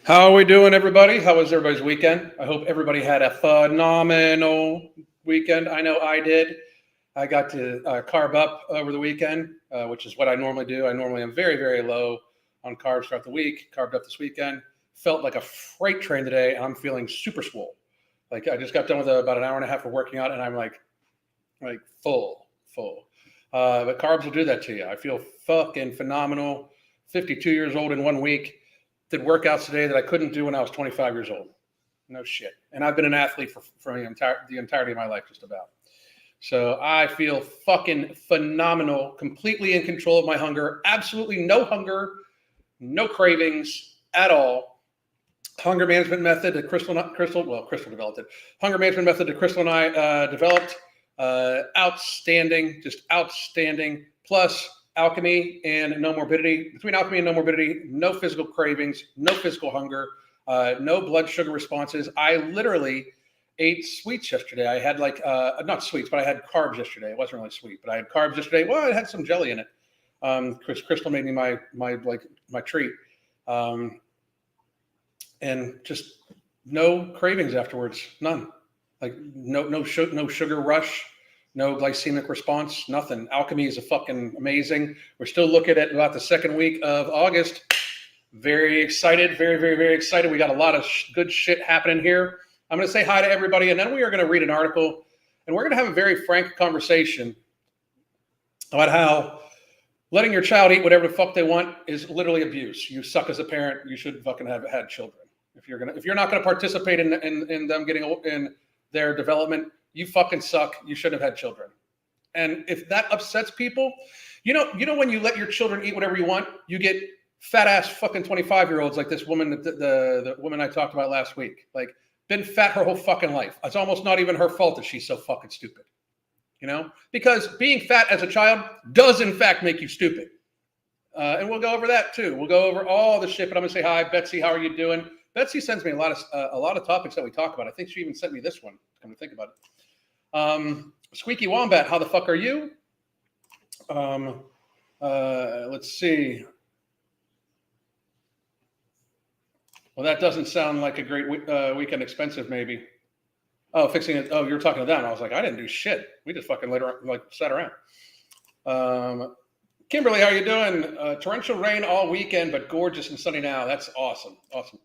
How are we doing, everybody? How was everybody's weekend? I hope everybody had a phenomenal weekend. I know I did. I got to carb up over the weekend, which is what I normally do. I normally am very, very low on carbs throughout the week. Carved up this weekend. Felt like a freight train today, and I'm feeling super swole. Like I just got done with about an hour and a half of working out, and I'm like full. But carbs will do that to you. I feel fucking phenomenal. 52 years old in 1 week. Did workouts today that I couldn't do when I was 25 years old. No shit. And I've been an athlete for the entirety of my life, just about. So I feel fucking phenomenal, completely in control of my hunger. Absolutely no hunger, no cravings at all. Hunger management method that Crystal developed it. Hunger management method that Crystal and I developed. Outstanding, just outstanding. Plus alchemy and no morbidity. Between alchemy and no morbidity, no physical cravings, no physical hunger, no blood sugar responses. I literally ate sweets yesterday. I had not sweets, but I had carbs yesterday. It wasn't really sweet, but I had carbs yesterday. Well, it had some jelly in it. Crystal made me my treat, and just no cravings afterwards. None. Like no sugar rush. No glycemic response, nothing. Alchemy is fucking amazing. We're still looking at about the second week of August. Very excited, very, very, very excited. We got a lot of good shit happening here. I'm going to say hi to everybody, and then we are going to read an article, and we're going to have a very frank conversation about how letting your child eat whatever the fuck they want is literally abuse. You suck as a parent. You should fucking have had children. If you're not going to participate in them getting in their development, you fucking suck. You shouldn't have had children. And if that upsets people, you know when you let your children eat whatever you want, you get fat ass fucking 25-year-olds like this woman, the woman I talked about last week. Like, been fat her whole fucking life. It's almost not even her fault that she's so fucking stupid. Because being fat as a child does in fact make you stupid. And we'll go over that too. We'll go over all the shit, but I'm gonna say hi, Betsy. How are you doing? Betsy sends me a lot of topics that we talk about. I think she even sent me this one. Come to think about it. Squeaky Wombat, how the fuck are you? Let's see. Well, that doesn't sound like a great weekend expensive, maybe. Oh, fixing it. Oh, you're talking to them. I was like, I didn't do shit. We just fucking sat around. Kimberly, how you doing? Torrential rain all weekend, but gorgeous and sunny now. That's awesome. Awesome.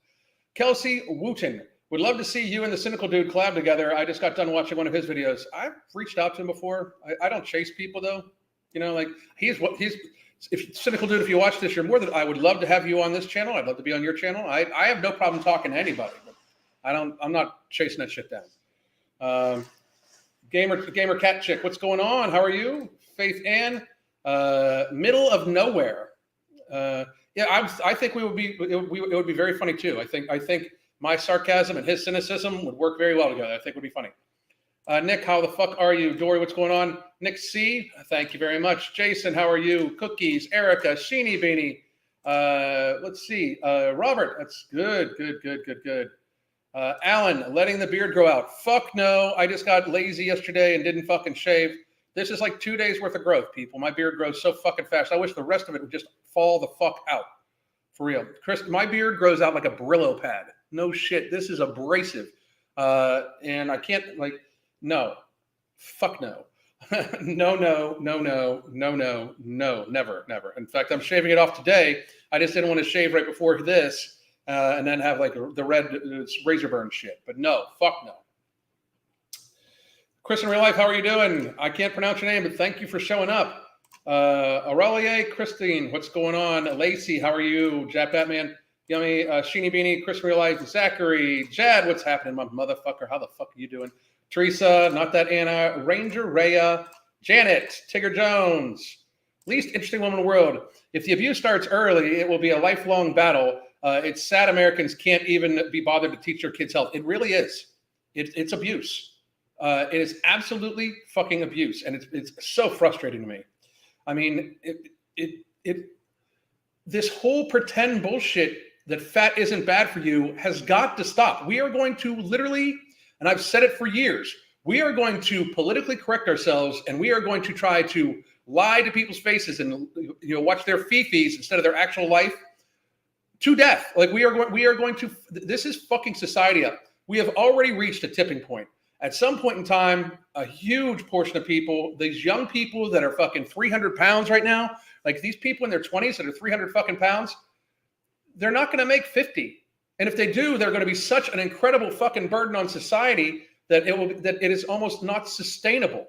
Kelsey Wooten. Would love to see you and the Cynical Dude collab together. I just got done watching one of his videos. I've reached out to him before. I don't chase people though. He's if Cynical Dude, if you watch this, you're more than I would love to have you on this channel. I'd love to be on your channel. I have no problem talking to anybody, but I'm not chasing that shit down. Gamer Cat Chick, what's going on? How are you? Faith Ann, middle of nowhere. I think it would be very funny too. I think my sarcasm and his cynicism would work very well together. I think it would be funny. Nick, how the fuck are you? Dory, what's going on? Nick C, thank you very much. Jason, how are you? Cookies, Erica, Sheeny Beanie. Let's see. Robert, that's good. Alan, letting the beard grow out. Fuck no. I just got lazy yesterday and didn't fucking shave. This is like 2 days worth of growth, people. My beard grows so fucking fast. I wish the rest of it would just fall the fuck out. For real. Chris, my beard grows out like a Brillo pad. No shit. This is abrasive. And I can't no. Fuck no. No, never. In fact, I'm shaving it off today. I just didn't want to shave right before this and then have the red razor burn shit. But no, fuck no. Chris in real life, how are you doing? I can't pronounce your name, but thank you for showing up. Aurelie, Christine, what's going on? Lacey, how are you? Jap Batman. Yummy, Sheeny Beanie, Chris Real Life, Zachary, Jad, what's happening, my motherfucker? How the fuck are you doing? Teresa, not that Anna, Ranger Rhea, Janet, Tigger Jones, least interesting woman in the world. If the abuse starts early, it will be a lifelong battle. It's sad Americans can't even be bothered to teach their kids health. It really is. It's abuse. It is absolutely fucking abuse, and it's so frustrating to me. I mean, this whole pretend bullshit that fat isn't bad for you has got to stop. We are going to literally, and I've said it for years, we are going to politically correct ourselves, and we are going to try to lie to people's faces and watch their fifis instead of their actual life to death. Like we are going to, this is fucking society up. We have already reached a tipping point. At some point in time, a huge portion of people, these young people that are fucking 300 pounds right now, like these people in their 20s that are 300 fucking pounds, they're not going to make 50. And if they do, they're going to be such an incredible fucking burden on society that it is almost not sustainable.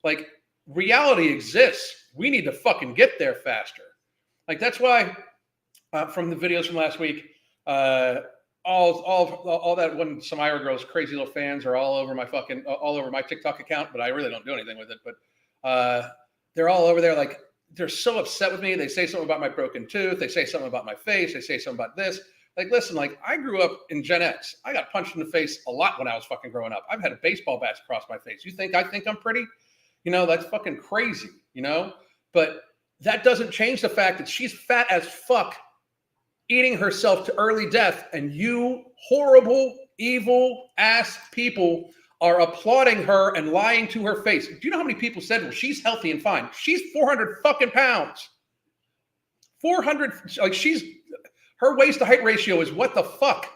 Like reality exists. We need to fucking get there faster. Like that's why from the videos from last week, all that when some Ira girls, crazy little fans are all over my TikTok account, but I really don't do anything with it. But they're all over there. Like they're so upset with me. They say something about my broken tooth. They say something about my face. They say something about this. Like, listen, like I grew up in Gen X. I got punched in the face a lot when I was fucking growing up. I've had a baseball bat across my face. You think I think I'm pretty? You know, that's fucking crazy, you know? But that doesn't change the fact that she's fat as fuck, eating herself to early death, and you horrible, evil ass people are applauding her and lying to her face. Do you know how many people said, well, she's healthy and fine? She's 400 fucking pounds. 400, like her waist to height ratio is what the fuck?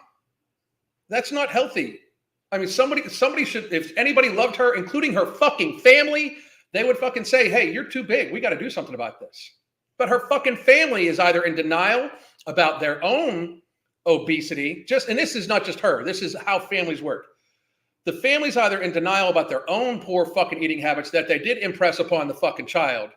That's not healthy. I mean, somebody should, if anybody loved her, including her fucking family, they would fucking say, hey, you're too big. We got to do something about this. But her fucking family is either in denial about their own obesity, and this is not just her. This is how families work. The family's either in denial about their own poor fucking eating habits that they did impress upon the fucking child,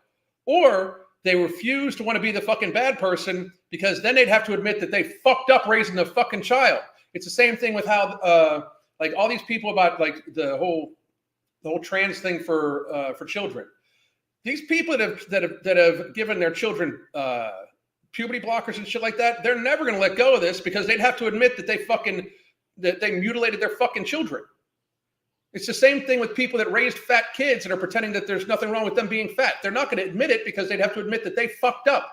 or they refuse to want to be the fucking bad person because then they'd have to admit that they fucked up raising the fucking child. It's the same thing with how, like all these people about like the whole trans thing for children. These people that have given their children puberty blockers and shit like that, they're never going to let go of this because they'd have to admit that they mutilated their fucking children. It's the same thing with people that raised fat kids and are pretending that there's nothing wrong with them being fat. They're not going to admit it because they'd have to admit that they fucked up.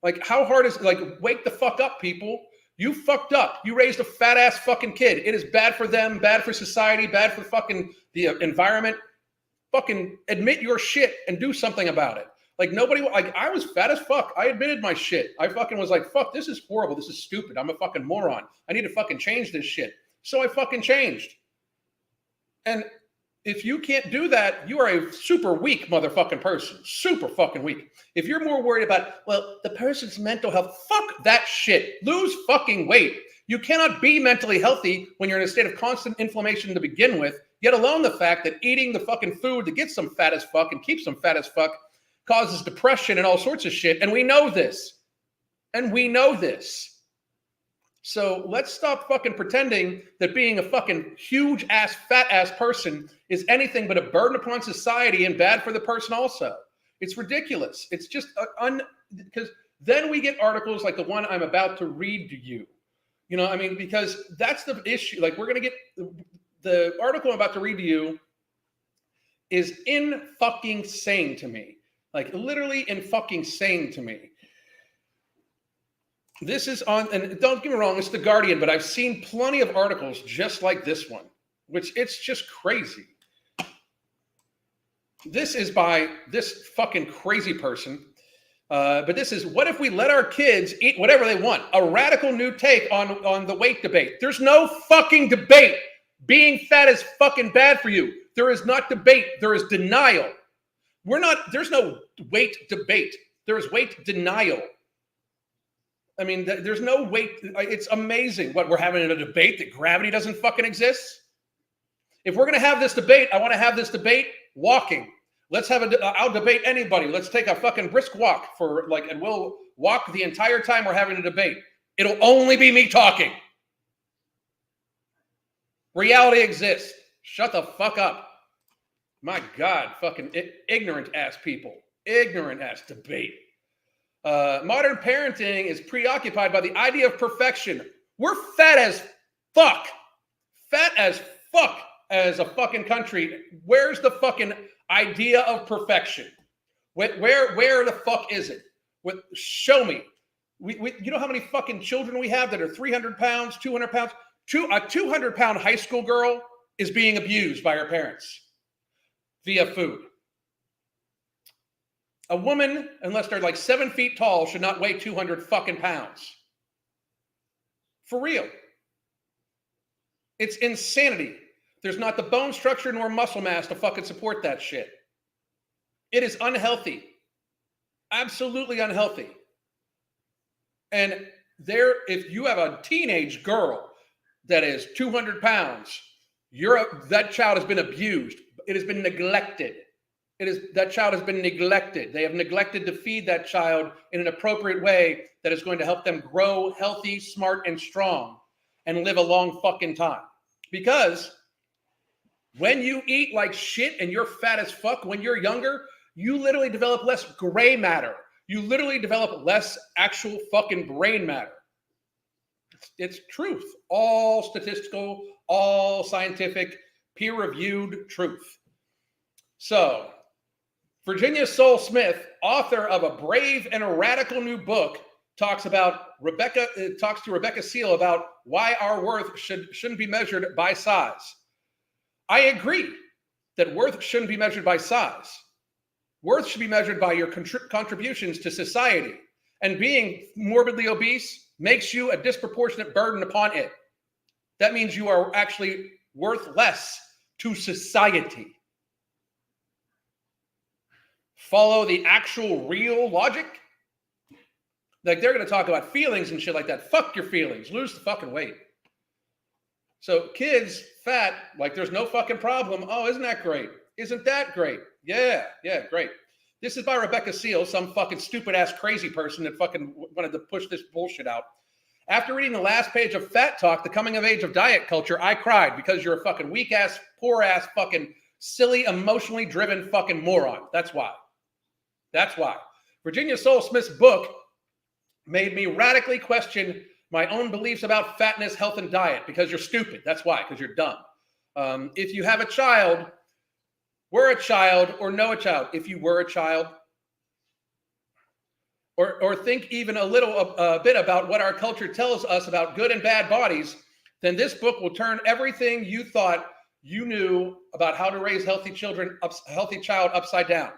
Like, how hard is it? Like, wake the fuck up, people. You fucked up. You raised a fat ass fucking kid. It is bad for them, bad for society, bad for fucking the environment. Fucking admit your shit and do something about it. Like I was fat as fuck. I admitted my shit. I fucking was like, fuck, this is horrible. This is stupid. I'm a fucking moron. I need to fucking change this shit. So I fucking changed. And if you can't do that, you are a super weak motherfucking person. Super fucking weak. If you're more worried about, well, the person's mental health, fuck that shit. Lose fucking weight. You cannot be mentally healthy when you're in a state of constant inflammation to begin with, yet alone the fact that eating the fucking food that gets them fat as fuck and keeps them fat as fuck causes depression and all sorts of shit. And we know this. So let's stop fucking pretending that being a fucking huge ass, fat ass person is anything but a burden upon society and bad for the person also. It's ridiculous. It's just because then we get articles like the one I'm about to read to you. You know, I mean, because that's the issue. Like we're going to get the article I'm about to read to you is in fucking sane to me. Like literally in fucking sane to me. This is on, and don't get me wrong, it's The Guardian, but I've seen plenty of articles just like this one, which it's just crazy. This is by this fucking crazy person. But this is, what if we let our kids eat whatever they want? A radical new take on the weight debate. There's no fucking debate. Being fat is fucking bad for you. There is not debate. There is denial. There's no weight debate. There is weight denial. I mean, there's no weight. It's amazing what we're having in a debate that gravity doesn't fucking exist. If we're going to have this debate, I want to have this debate walking. Let's have I'll debate anybody. Let's take a fucking brisk walk and we'll walk the entire time we're having a debate. It'll only be me talking. Reality exists. Shut the fuck up. My God, fucking ignorant ass people. Ignorant ass debate. Modern parenting is preoccupied by the idea of perfection. We're fat as fuck. Fat as fuck as a fucking country. Where's the fucking idea of perfection? Where the fuck is it? Show me. You know how many fucking children we have that are 300 pounds, 200 pounds? A 200-pound high school girl is being abused by her parents via food. A woman, unless they're like 7 feet tall, should not weigh 200 fucking pounds. For real. It's insanity. There's not the bone structure nor muscle mass to fucking support that shit. It is unhealthy. Absolutely unhealthy. And if you have a teenage girl that is 200 pounds, that child has been abused. It has been neglected. That child has been neglected. They have neglected to feed that child in an appropriate way that is going to help them grow healthy, smart, and strong and live a long fucking time. Because when you eat like shit and you're fat as fuck when you're younger, you literally develop less gray matter. You literally develop less actual fucking brain matter. It's truth. All statistical, all scientific, peer-reviewed truth. So, Virginia Soul Smith, author of a brave and a radical new book, talks to Rebecca Seal about why our worth shouldn't be measured by size. I agree that worth shouldn't be measured by size. Worth should be measured by your contributions to society. And being morbidly obese makes you a disproportionate burden upon it. That means you are actually worth less to society. Follow the actual real logic. Like, they're going to talk about feelings and shit like that. Fuck your feelings. Lose the fucking weight. So kids, fat, like there's no fucking problem. Oh, isn't that great? Isn't that great? Yeah, great. This is by Rebecca Seal, some fucking stupid ass crazy person that fucking wanted to push this bullshit out. After reading the last page of Fat Talk, The Coming of Age of Diet Culture, I cried because you're a fucking weak ass, poor ass, fucking silly, emotionally driven fucking moron. That's why. Virginia Soul Smith's book made me radically question my own beliefs about fatness, health, and diet because you're stupid. That's why, because you're dumb. If you have a child, were a child or know a child, if you were a child, or think even a bit about what our culture tells us about good and bad bodies, then this book will turn everything you thought you knew about how to raise healthy child upside down.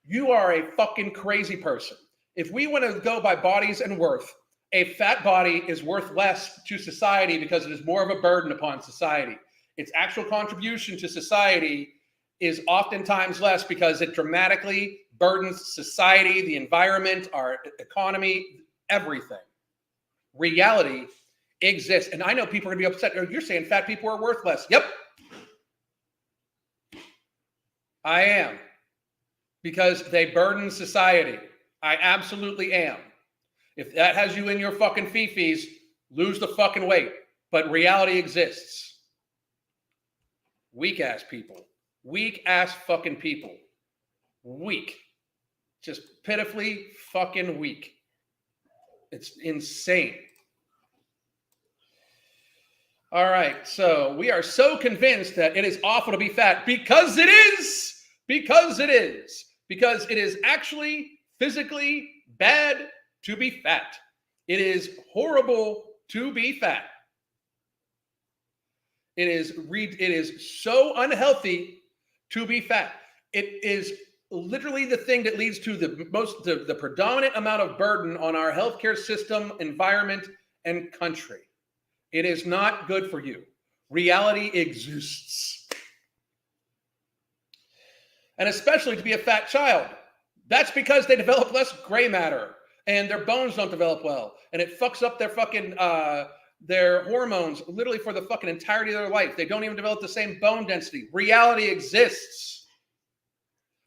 You are a fucking crazy person. If we want to go by bodies and worth, a fat body is worth less to society because it is more of a burden upon society. Its actual contribution to society is oftentimes less because it dramatically burdens society, the environment, our economy, everything. Reality exists. And I know people are going to be upset. Oh, you're saying fat people are worth less. Yep. I am. Because they burden society. I absolutely am. If that has you in your fucking fifis, lose the fucking weight. But reality exists. Weak ass people. Weak ass fucking people. Weak. Just pitifully fucking weak. It's insane. All right, so we are so convinced that it is awful to be fat because it is. Because it is. Because it is actually physically bad to be fat. It is horrible to be fat. It is so unhealthy to be fat. It is literally the thing that leads to the predominant amount of burden on our healthcare system, environment, and country. It is not good for you. Reality exists. And especially to be a fat child. That's because they develop less gray matter and their bones don't develop well. And it fucks up their fucking, their hormones literally for the fucking entirety of their life. They don't even develop the same bone density. Reality exists.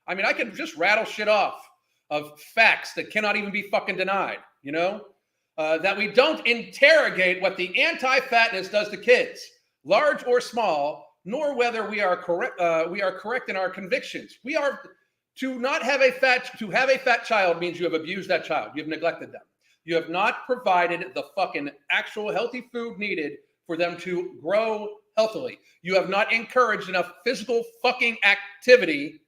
I mean, I could just rattle shit off of facts that cannot even be fucking denied, you know? That we don't interrogate what the anti-fatness does to kids, large or small, nor whether we are correct in our convictions. To have a fat child means you have abused that child. You have neglected them. You have not provided the fucking actual healthy food needed for them to grow healthily. You have not encouraged enough physical fucking activity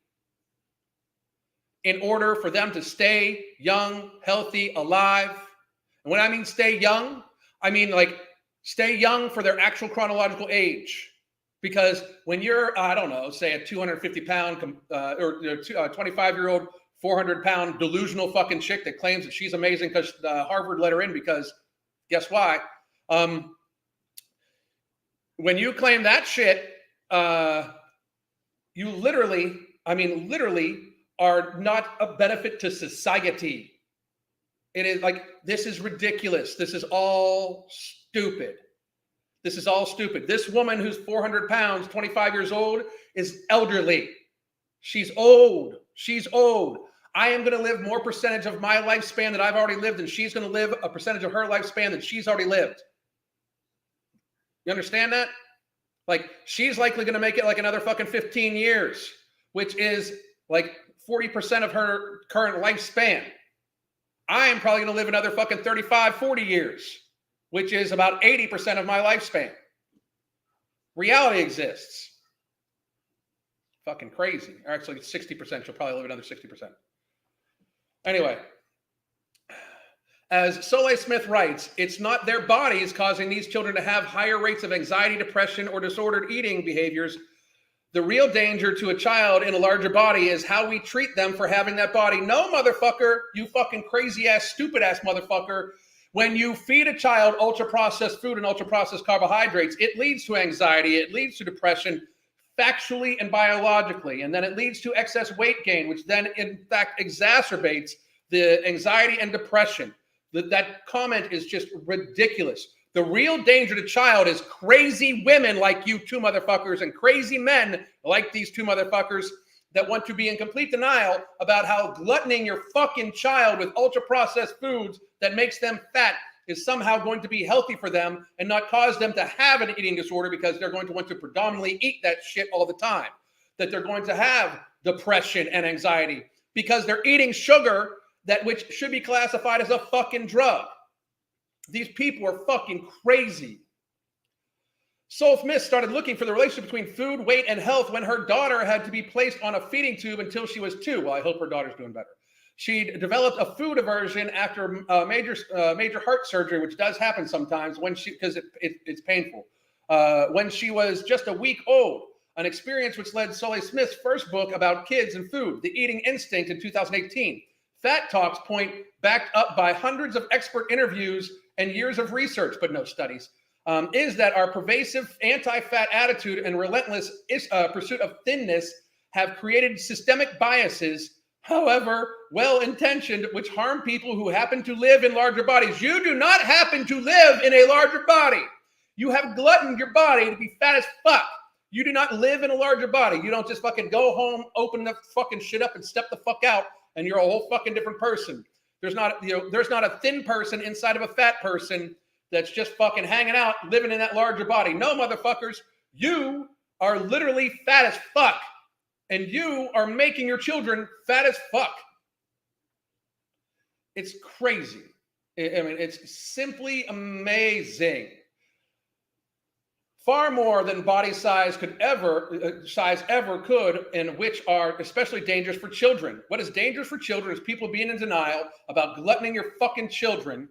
in order for them to stay young, healthy, alive. And when I mean stay young, I mean like stay young for their actual chronological age. Because when you're, I don't know, say a 250-pound or 25-year-old, 400-pound delusional fucking chick that claims that she's amazing because Harvard let her in because guess why? When you claim that shit, you literally are not a benefit to society. It is like, this is ridiculous. This is all stupid. This is all stupid. This woman who's 400 pounds, 25 years old, is elderly. She's old. She's old. I am going to live more percentage of my lifespan that I've already lived, and she's going to live a percentage of her lifespan that she's already lived. You understand that? Like, she's likely going to make it like another fucking 15 years, which is like 40% of her current lifespan. I am probably going to live another fucking 35, 40 years, which is about 80% of my lifespan. Reality exists. Fucking crazy. Or actually, 60%. She'll probably live another 60%. Anyway, as Soleil Smith writes, it's not their bodies causing these children to have higher rates of anxiety, depression, or disordered eating behaviors. The real danger to a child in a larger body is how we treat them for having that body. No, motherfucker, you fucking crazy-ass, stupid-ass motherfucker. When you feed a child ultra-processed food and ultra-processed carbohydrates, it leads to anxiety, it leads to depression, factually and biologically, and then it leads to excess weight gain, which then, in fact, exacerbates the anxiety and depression. That comment is just ridiculous. The real danger to child is crazy women like you two motherfuckers and crazy men like these two motherfuckers that want to be in complete denial about how gluttoning your fucking child with ultra-processed foods that makes them fat is somehow going to be healthy for them and not cause them to have an eating disorder because they're going to want to predominantly eat that shit all the time. That they're going to have depression and anxiety because they're eating sugar that which should be classified as a fucking drug. These people are fucking crazy. Soul Smith started looking for the relationship between food, weight, and health when her daughter had to be placed on a feeding tube until she was 2. Well, I hope her daughter's doing better. She developed a food aversion after major heart surgery, which does happen sometimes because it's painful. When she was just a week old, an experience which led Soleil Smith's first book about kids and food, The Eating Instinct, in 2018. Fat Talks point backed up by hundreds of expert interviews and years of research, but no studies, is that our pervasive anti-fat attitude and relentless pursuit of thinness have created systemic biases, however well-intentioned, which harm people who happen to live in larger bodies. You do not happen to live in a larger body. You have gluttoned your body to be fat as fuck. You do not live in a larger body. You don't just fucking go home, open the fucking shit up and step the fuck out and you're a whole fucking different person. There's not a thin person inside of a fat person that's just fucking hanging out, living in that larger body. No, motherfuckers, you are literally fat as fuck. And you are making your children fat as fuck. It's crazy. I mean, it's simply amazing. Far more than body size ever could, and which are especially dangerous for children. What is dangerous for children is people being in denial about gluttoning your fucking children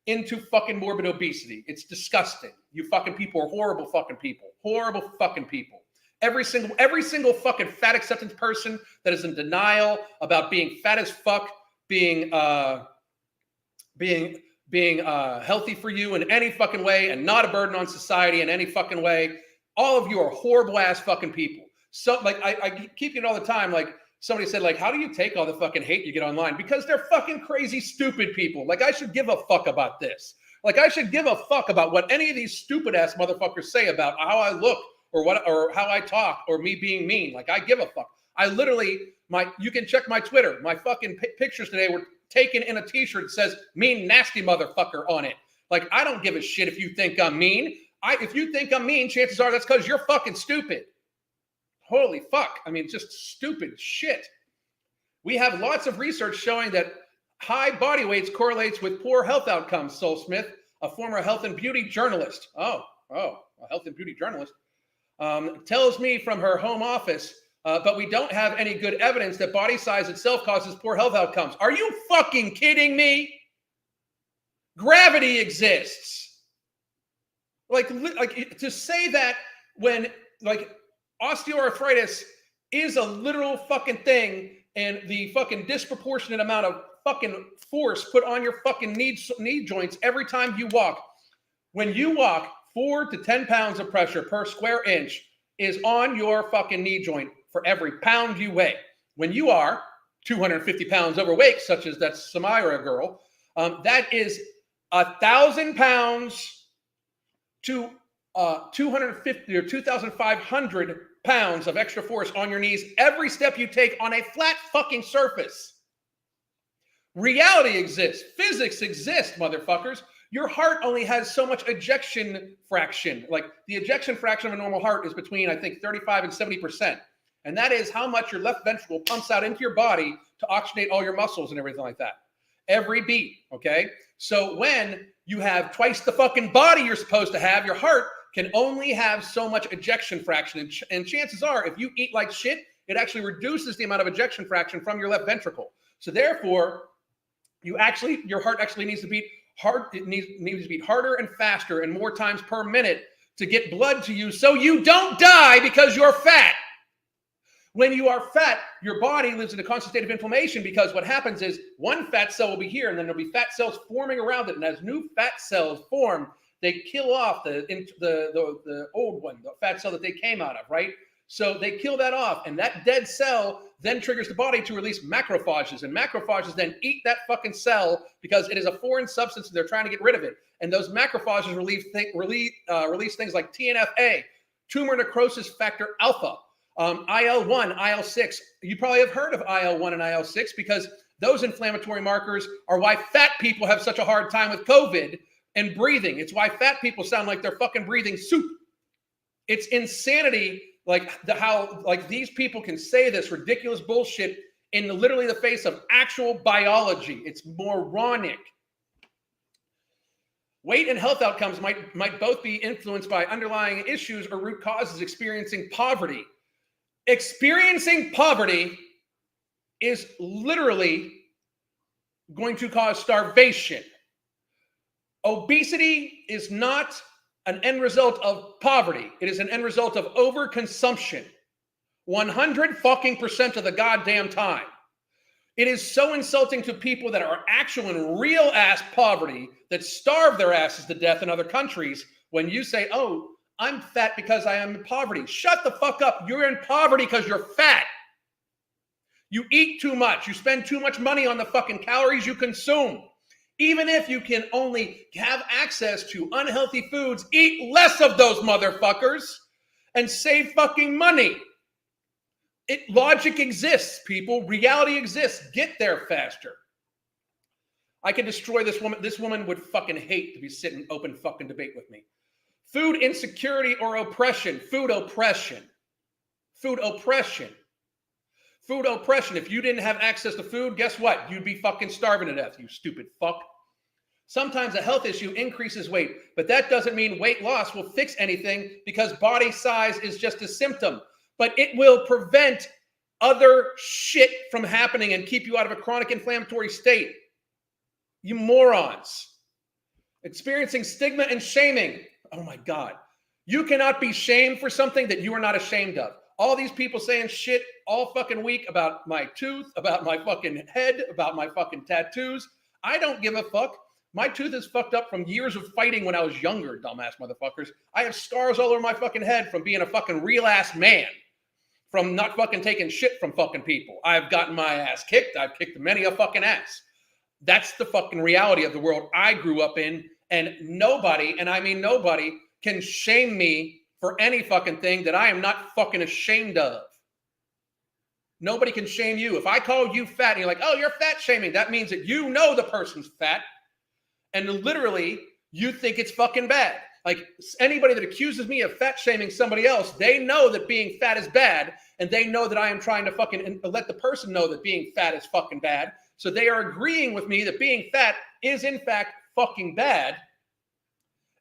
into fucking morbid obesity. It's disgusting. You fucking people are horrible fucking people. Horrible fucking people. Every single fucking fat acceptance person that is in denial about being fat as fuck, being healthy for you in any fucking way and not a burden on society in any fucking way. All of you are horrible ass fucking people. So like I keep it all the time. Like somebody said, like, how do you take all the fucking hate you get online? Because they're fucking crazy, stupid people. Like I should give a fuck about this. Like I should give a fuck about what any of these stupid ass motherfuckers say about how I look or how I talk or me being mean. Like I give a fuck. I literally, you can check my Twitter. My fucking pictures today were taken in a t-shirt that says mean nasty motherfucker on it. Like, I don't give a shit if you think I'm mean. If you think I'm mean, chances are that's because you're fucking stupid. Holy fuck. I mean, just stupid shit. We have lots of research showing that high body weights correlates with poor health outcomes, Soul Smith, a former health and beauty journalist. A health and beauty journalist. Tells me from her home office, but we don't have any good evidence that body size itself causes poor health outcomes. Are you fucking kidding me? Gravity exists. Like to say that when like osteoarthritis is a literal fucking thing, and the fucking disproportionate amount of fucking force put on your fucking knee joints every time you walk. When you walk, 4 to 10 pounds of pressure per square inch is on your fucking knee joint for every pound you weigh. When you are 250 pounds overweight, such as that Samira girl, that is 1,000 pounds to 250 or 2,500 pounds of extra force on your knees every step you take on a flat fucking surface. Reality exists. Physics exists, motherfuckers. Your heart only has so much ejection fraction. Like the ejection fraction of a normal heart is between, I think, 35 and 70%. And that is how much your left ventricle pumps out into your body to oxygenate all your muscles and everything like that. Every beat, okay? So when you have twice the fucking body you're supposed to have, your heart can only have so much ejection fraction. And chances are, if you eat like shit, it actually reduces the amount of ejection fraction from your left ventricle. So therefore, your heart actually needs to beat hard. It needs to beat harder and faster and more times per minute to get blood to you so you don't die because you're fat. When you are fat, your body lives in a constant state of inflammation because what happens is one fat cell will be here and then there'll be fat cells forming around it. And as new fat cells form, they kill off the old one, the fat cell that they came out of, right? So they kill that off, and that dead cell then triggers the body to release macrophages, and macrophages then eat that fucking cell because it is a foreign substance and they're trying to get rid of it. And those macrophages release things like TNF-A, tumor necrosis factor alpha, IL-1, IL-6. You probably have heard of IL-1 and IL-6 because those inflammatory markers are why fat people have such a hard time with COVID and breathing. It's why fat people sound like they're fucking breathing soup. It's insanity, how these people can say this ridiculous bullshit in literally the face of actual biology. It's moronic. Weight and health outcomes might both be influenced by underlying issues or root causes. Experiencing poverty. Experiencing poverty is literally going to cause starvation. Obesity is not an end result of poverty. It is an end result of overconsumption. 100% of the goddamn time. It is so insulting to people that are actual and real ass poverty that starve their asses to death in other countries when you say, oh, I'm fat because I am in poverty. Shut the fuck up. You're in poverty because you're fat. You eat too much. You spend too much money on the fucking calories you consume. Even if you can only have access to unhealthy foods, eat less of those motherfuckers and save fucking money. Logic exists, people. Reality exists. Get there faster. I can destroy this woman. This woman would fucking hate to be sitting open fucking debate with me. Food insecurity or oppression. Food oppression. Food oppression. Food oppression. If you didn't have access to food, guess what? You'd be fucking starving to death, you stupid fuck. Sometimes a health issue increases weight, but that doesn't mean weight loss will fix anything because body size is just a symptom. But it will prevent other shit from happening and keep you out of a chronic inflammatory state. You morons. Experiencing stigma and shaming. Oh my God. You cannot be shamed for something that you are not ashamed of. All these people saying shit all fucking week about my tooth, about my fucking head, about my fucking tattoos. I don't give a fuck. My tooth is fucked up from years of fighting when I was younger, dumbass motherfuckers. I have scars all over my fucking head from being a fucking real ass man, from not fucking taking shit from fucking people. I've gotten my ass kicked. I've kicked many a fucking ass. That's the fucking reality of the world I grew up in. And nobody, and I mean nobody, can shame me for any fucking thing that I am not fucking ashamed of. Nobody can shame you. If I call you fat and you're like, oh, you're fat shaming, that means that you know the person's fat. And literally, you think it's fucking bad. Like anybody that accuses me of fat shaming somebody else, they know that being fat is bad. And they know that I am trying to fucking let the person know that being fat is fucking bad. So they are agreeing with me that being fat is in fact fucking bad.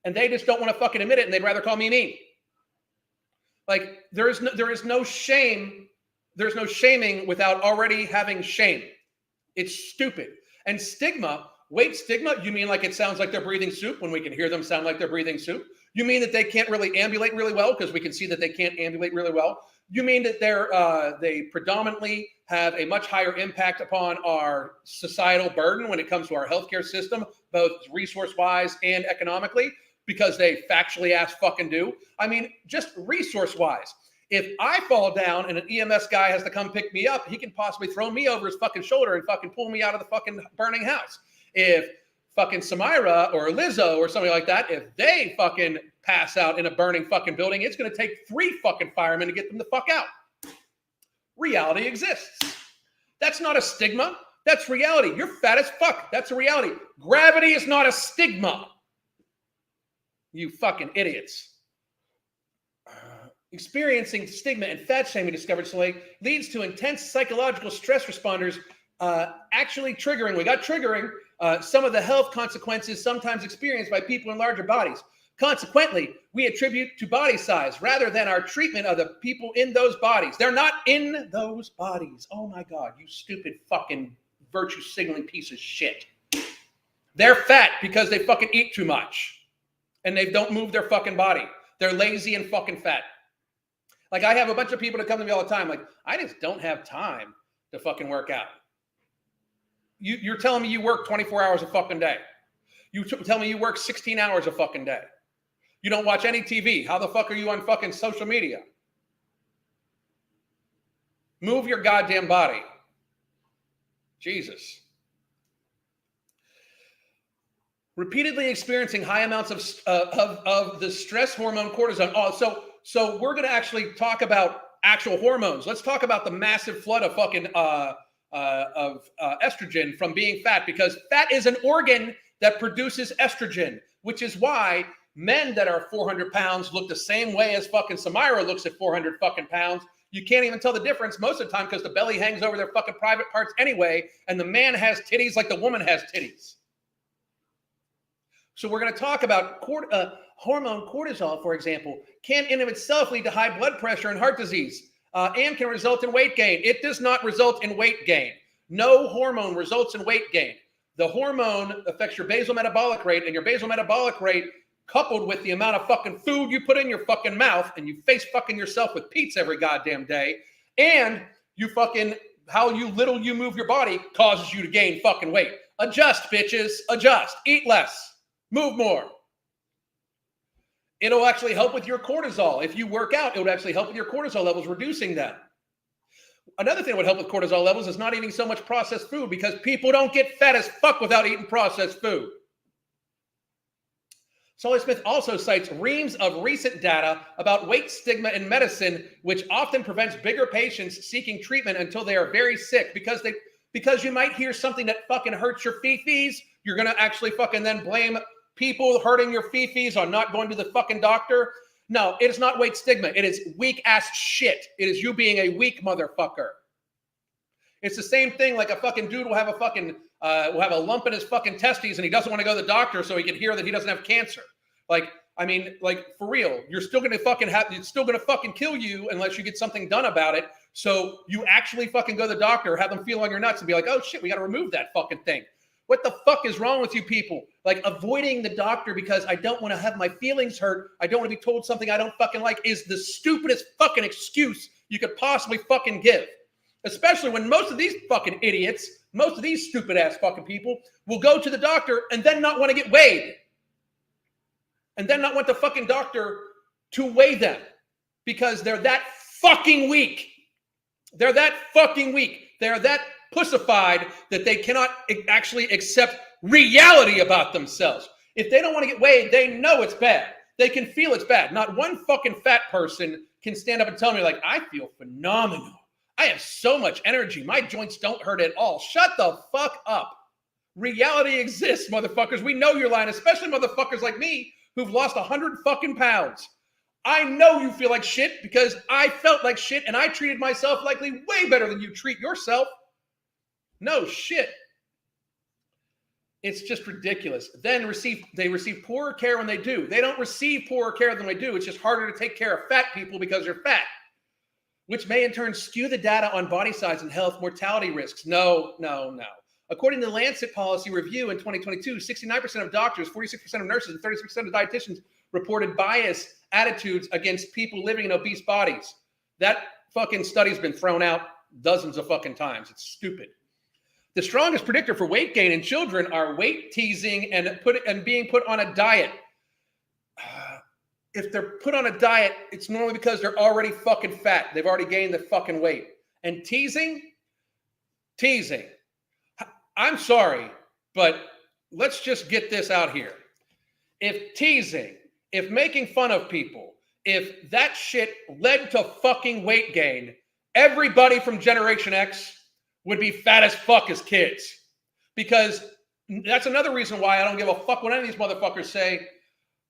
And they just don't want to fucking admit it. And they'd rather call me mean. Like there is no shame. There's no shaming without already having shame. It's stupid. And stigma, Weight stigma, you mean like it sounds like they're breathing soup when we can hear them sound like they're breathing soup? You mean that they can't really ambulate really well because we can see that they can't ambulate really well? You mean that they predominantly have a much higher impact upon our societal burden when it comes to our healthcare system, both resource-wise and economically, because they factually ass fucking do? I mean, just resource-wise. If I fall down and an EMS guy has to come pick me up, he can possibly throw me over his fucking shoulder and fucking pull me out of the fucking burning house. If fucking Samira or Lizzo or somebody like that, if they fucking pass out in a burning fucking building, it's going to take 3 fucking firemen to get them the fuck out. Reality exists. That's not a stigma. That's reality. You're fat as fuck. That's a reality. Gravity is not a stigma. You fucking idiots. Experiencing stigma and fat shaming, discovered Soleil, leads to intense psychological stress responders actually triggering. We got triggering some of the health consequences sometimes experienced by people in larger bodies. Consequently, we attribute to body size rather than our treatment of the people in those bodies. They're not in those bodies. Oh my God, you stupid fucking virtue signaling piece of shit. They're fat because they fucking eat too much and they don't move their fucking body. They're lazy and fucking fat. Like, I have a bunch of people that come to me all the time, like, I just don't have time to fucking work out. You're telling me you work 24 hours a fucking day. You tell me you work 16 hours a fucking day. You don't watch any TV. How the fuck are you on fucking social media? Move your goddamn body. Jesus. Repeatedly experiencing high amounts of the stress hormone cortisol. Oh, so we're going to actually talk about actual hormones. Let's talk about the massive flood of fucking estrogen from being fat, because fat is an organ that produces estrogen, which is why men that are 400 pounds look the same way as fucking Samira looks at 400 fucking pounds. You can't even tell the difference most of the time because the belly hangs over their fucking private parts anyway, and the man has titties like the woman has titties. So we're going to talk about hormone cortisol, for example, can in of itself lead to high blood pressure and heart disease, and can result in weight gain. It does not result in weight gain. No hormone results in weight gain. The hormone affects your basal metabolic rate, and your basal metabolic rate, coupled with the amount of fucking food you put in your fucking mouth, and you face fucking yourself with pizza every goddamn day, and you fucking, how little you move your body causes you to gain fucking weight. Adjust, bitches. Adjust. Eat less. Move more. It'll actually help with your cortisol. If you work out, it would actually help with your cortisol levels, reducing them. Another thing that would help with cortisol levels is not eating so much processed food, because people don't get fat as fuck without eating processed food. Solly Smith also cites reams of recent data about weight stigma in medicine, which often prevents bigger patients seeking treatment until they are very sick, because you might hear something that fucking hurts your fifis. You're going to actually fucking then blame people hurting your fifis on not going to the fucking doctor. No, it is not weight stigma. It is weak ass shit. It is you being a weak motherfucker. It's the same thing, like a fucking dude will have a fucking will have a lump in his fucking testes and he doesn't want to go to the doctor so he can hear that he doesn't have cancer. Like, I mean, like, for real, you're still going to fucking it's still going to fucking kill you unless you get something done about it. So you actually fucking go to the doctor, have them feel on your nuts and be like, oh shit, we got to remove that fucking thing. What the fuck is wrong with you people? Like, avoiding the doctor because I don't want to have my feelings hurt, I don't want to be told something I don't fucking like, is the stupidest fucking excuse you could possibly fucking give. Especially when most of these fucking idiots, most of these stupid ass fucking people will go to the doctor and then not want to get weighed. And then not want the fucking doctor to weigh them because they're that fucking weak. They're that fucking weak. They're that pussified that they cannot actually accept reality about themselves. If they don't want to get weighed, they know it's bad. They can feel it's bad. Not one fucking fat person can stand up and tell me, like, I feel phenomenal. I have so much energy. My joints don't hurt at all. Shut the fuck up. Reality exists, motherfuckers. We know you're lying, especially motherfuckers like me who've lost 100 fucking pounds. I know you feel like shit because I felt like shit and I treated myself likely way better than you treat yourself. No shit. It's just ridiculous. Then they receive poorer care when they do. They don't receive poorer care than they do. It's just harder to take care of fat people because they're fat, which may in turn skew the data on body size and health mortality risks. No. According to the Lancet Policy Review in 2022, 69% of doctors, 46% of nurses, and 36% of dietitians reported biased attitudes against people living in obese bodies. That fucking study's been thrown out dozens of fucking times. It's stupid. The strongest predictor for weight gain in children are weight teasing and being put on a diet. If they're put on a diet, it's normally because they're already fucking fat. They've already gained the fucking weight. And teasing. I'm sorry, but let's just get this out here. If teasing, if making fun of people, if that shit led to fucking weight gain, everybody from Generation X would be fat as fuck as kids. Because that's another reason why I don't give a fuck what any of these motherfuckers say.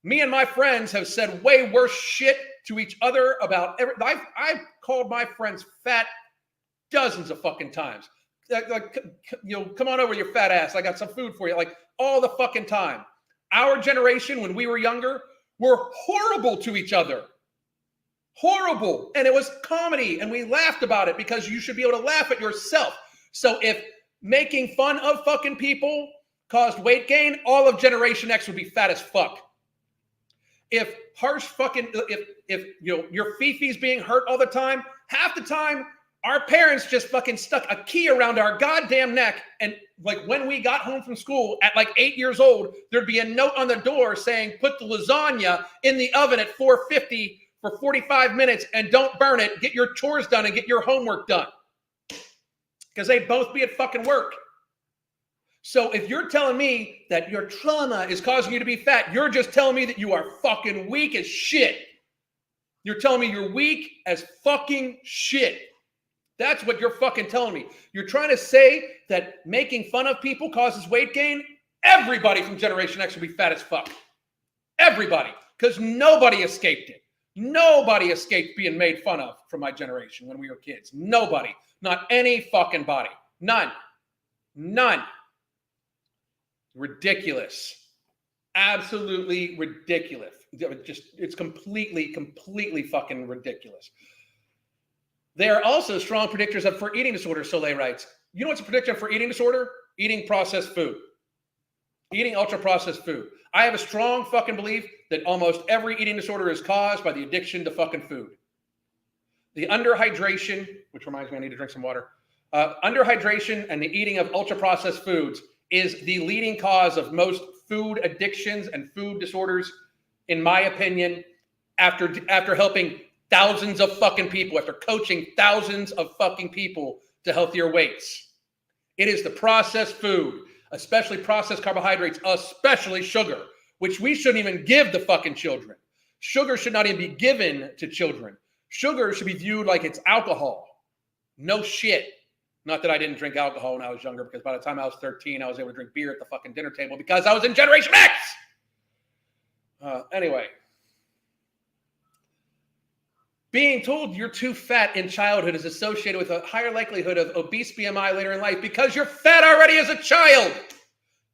Me and my friends have said way worse shit to each other about I've called my friends fat dozens of fucking times. Like, you know, come on over, your fat ass. I got some food for you. Like, all the fucking time. Our generation, when we were younger, were horrible to each other. Horrible. And it was comedy, and we laughed about it because you should be able to laugh at yourself. So if making fun of fucking people caused weight gain, all of Generation X would be fat as fuck. If you know, your fifi's being hurt all the time, half the time, our parents just fucking stuck a key around our goddamn neck. And like when we got home from school at like 8 years old, there'd be a note on the door saying, put the lasagna in the oven at 450 for 45 minutes and don't burn it. Get your chores done and get your homework done. Because they'd both be at fucking work. So if you're telling me that your trauma is causing you to be fat, you're just telling me that you are fucking weak as shit. You're telling me you're weak as fucking shit. That's what you're fucking telling me. You're trying to say that making fun of people causes weight gain? Everybody from Generation X will be fat as fuck. Everybody. Because nobody escaped it. Nobody escaped being made fun of from my generation when we were kids. Nobody. Not any fucking body. None. None. Ridiculous. Absolutely ridiculous. It's completely fucking ridiculous. They are also strong predictors for eating disorders, Soleil writes. You know what's a predictor for eating disorder? Eating processed food. Eating ultra-processed food. I have a strong fucking belief that almost every eating disorder is caused by the addiction to fucking food. The underhydration, which reminds me I need to drink some water. Underhydration and the eating of ultra-processed foods is the leading cause of most food addictions and food disorders, in my opinion, after helping thousands of fucking people, after coaching thousands of fucking people to healthier weights. It is the processed food, especially processed carbohydrates, especially sugar, which we shouldn't even give the fucking children. Sugar should not even be given to children. Sugar should be viewed like it's alcohol. No shit. Not that I didn't drink alcohol when I was younger, because by the time I was 13, I was able to drink beer at the fucking dinner table because I was in Generation X. Anyway. Being told you're too fat in childhood is associated with a higher likelihood of obese BMI later in life because you're fat already as a child.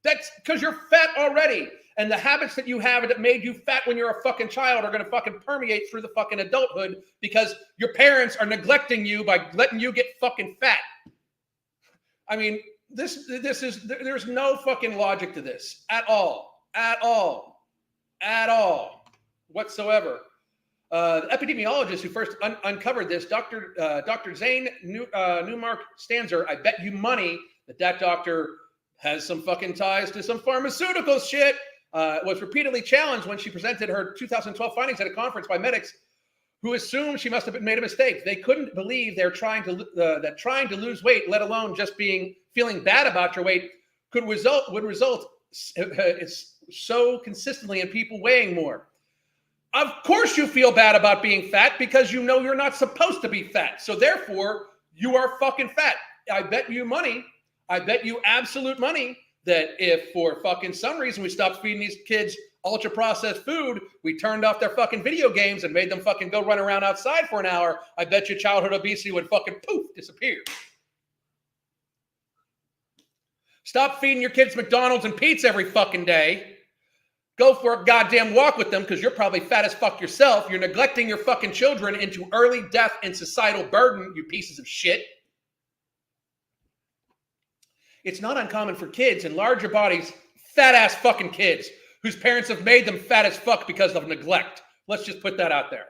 That's because you're fat already. And the habits that you have that made you fat when you're a fucking child are going to fucking permeate through the fucking adulthood because your parents are neglecting you by letting you get fucking fat. I mean, there's no fucking logic to this at all whatsoever. The epidemiologist who first uncovered this, Dr. Zane Newmark Stanzer, I bet you money that doctor has some fucking ties to some pharmaceutical shit, was repeatedly challenged when she presented her 2012 findings at a conference by medics who assumed she must have made a mistake. They couldn't believe they're trying to lose weight, let alone just feeling bad about your weight, would result so consistently in people weighing more. Of course you feel bad about being fat because you know you're not supposed to be fat. So therefore, you are fucking fat. I bet you money, I bet you absolute money that if for fucking some reason we stopped feeding these kids ultra-processed food, we turned off their fucking video games and made them fucking go run around outside for an hour, I bet you childhood obesity would fucking poof, disappear. Stop feeding your kids McDonald's and pizza every fucking day. Go for a goddamn walk with them because you're probably fat as fuck yourself. You're neglecting your fucking children into early death and societal burden, you pieces of shit. It's not uncommon for kids in larger bodies, fat ass fucking kids, whose parents have made them fat as fuck because of neglect. Let's just put that out there.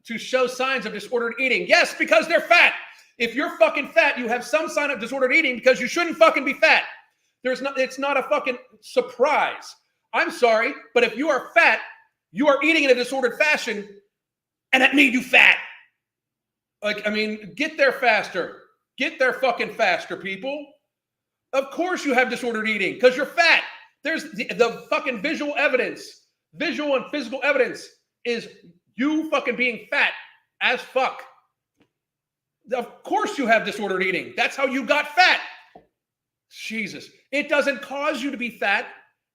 To show signs of disordered eating. Yes, because they're fat. If you're fucking fat, you have some sign of disordered eating because you shouldn't fucking be fat. It's not a fucking surprise. I'm sorry, but if you are fat, you are eating in a disordered fashion, and that made you fat. Like, I mean, get there faster. Get there fucking faster, people. Of course you have disordered eating because you're fat. There's the fucking visual evidence. Visual and physical evidence is you fucking being fat as fuck. Of course you have disordered eating. That's how you got fat. Jesus. It doesn't cause you to be fat.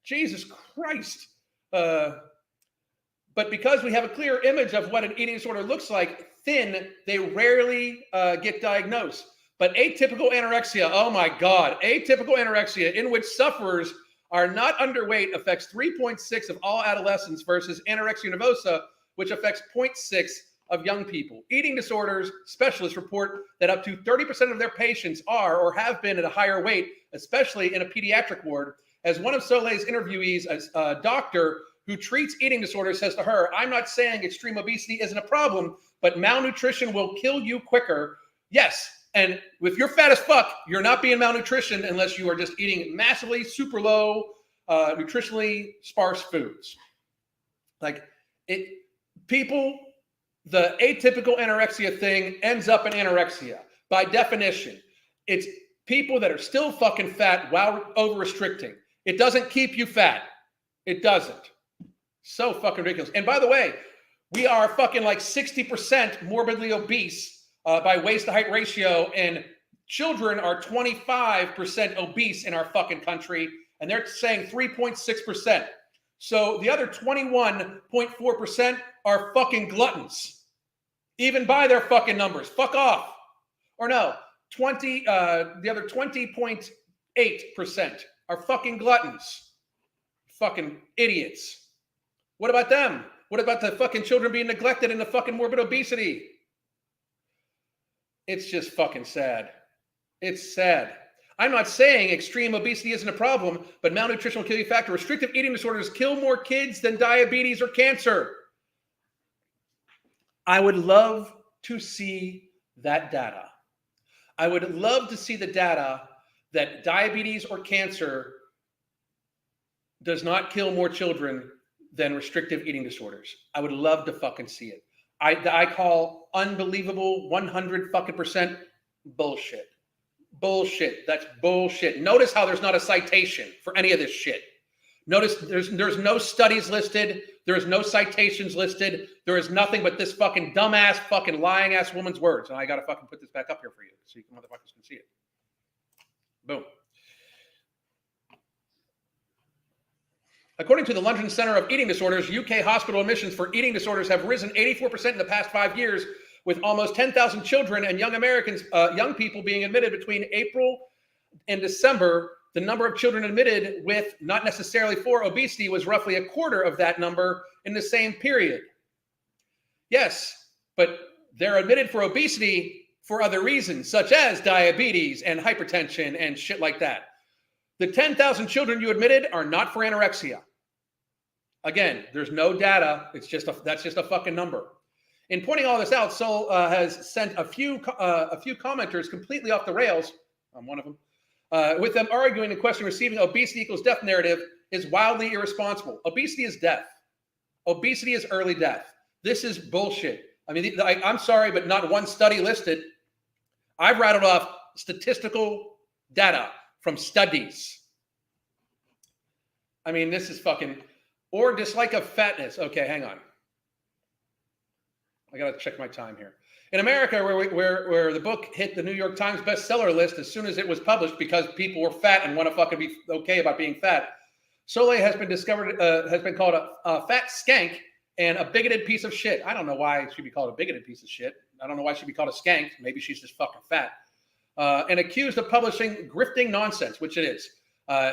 Jesus Christ. But because we have a clear image of what an eating disorder looks like, thin, they rarely get diagnosed. But atypical anorexia, oh my God, atypical anorexia in which sufferers are not underweight affects 3.6 of all adolescents versus anorexia nervosa, which affects 0.6 of young people. Eating disorders specialists report that up to 30% of their patients are or have been at a higher weight, especially in a pediatric ward. As one of Soleil's interviewees, a doctor who treats eating disorders, says to her, "I'm not saying extreme obesity isn't a problem, but malnutrition will kill you quicker." Yes. And if you're fat as fuck, you're not being malnutritioned unless you are just eating massively super low, nutritionally sparse foods. Like people, the atypical anorexia thing ends up in anorexia. By definition, it's people that are still fucking fat while over-restricting. It doesn't keep you fat. It doesn't. So fucking ridiculous. And by the way, we are fucking like 60% morbidly obese by waist to height ratio, and children are 25% obese in our fucking country, and they're saying 3.6%. So the other 21.4% are fucking gluttons, even by their fucking numbers. Fuck off. Or no, the other 20.8% are fucking gluttons. Fucking idiots. What about them? What about the fucking children being neglected in the fucking morbid obesity? It's just fucking sad. It's sad. I'm not saying extreme obesity isn't a problem, but malnutrition will kill you faster. Restrictive eating disorders kill more kids than diabetes or cancer. I would love to see that data. I would love to see the data that diabetes or cancer does not kill more children than restrictive eating disorders. I would love to fucking see it. I call unbelievable 100 fucking percent bullshit. Bullshit. That's bullshit. Notice how there's not a citation for any of this shit. Notice there's no studies listed. There's no citations listed. There is nothing but this fucking dumbass, fucking lying ass woman's words. And I gotta fucking put this back up here for you so you motherfuckers can see it. Boom. According to the London Center of Eating Disorders, UK hospital admissions for eating disorders have risen 84% in the past 5 years, with almost 10,000 children and young people being admitted between April and December. The number of children admitted with, not necessarily for obesity, was roughly a quarter of that number in the same period. Yes, but they're admitted for obesity for other reasons, such as diabetes and hypertension and shit like that. The 10,000 children you admitted are not for anorexia. Again, there's no data. That's just a fucking number. In pointing all this out, Sol has sent a few commenters completely off the rails. I'm one of them. With them arguing the question receiving obesity equals death narrative is wildly irresponsible. Obesity is death. Obesity is early death. This is bullshit. I mean, I'm sorry, but not one study listed. I've rattled off statistical data from studies. I mean, this is fucking, or dislike of fatness. Okay, hang on. I got to check my time here. In America, where the book hit the New York Times bestseller list as soon as it was published because people were fat and want to fucking be okay about being fat, Soleil has been called a fat skank and a bigoted piece of shit. I don't know why she'd be called a bigoted piece of shit. I don't know why she'd be called a skank. Maybe she's just fucking fat. And accused of publishing grifting nonsense, which it is.